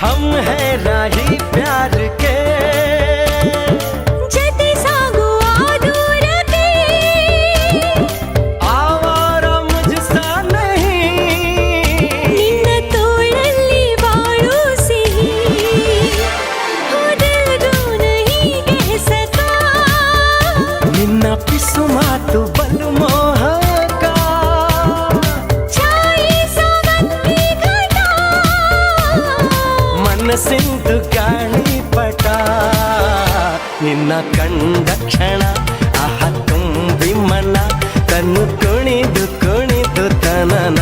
हम है राही प्यार के जते सागुआ दूरके आवारा मुझसा नहीं ನಿನ್ನ ತೋಳಲ್ಲಿ ಬಾಳು ಸಿಹಿ हो दिल जो नहीं कह सका ನಿನ್ನ ಪಿಸು ಮಾತು ಬಲು ಮೋಹಕ ಛಾಯಿ ಸಾವಂತಿ ಘಟ ಮನಸ್ಸಿಂದು ಗಾಳಿಪಟ ನಿನ್ನ ಕಂಡ ಕ್ಷಣ ಆಹ ತುಂಬಿ ಮನ ತನ್ನು ಕುಣಿದು ಕುಣಿದು ತನನ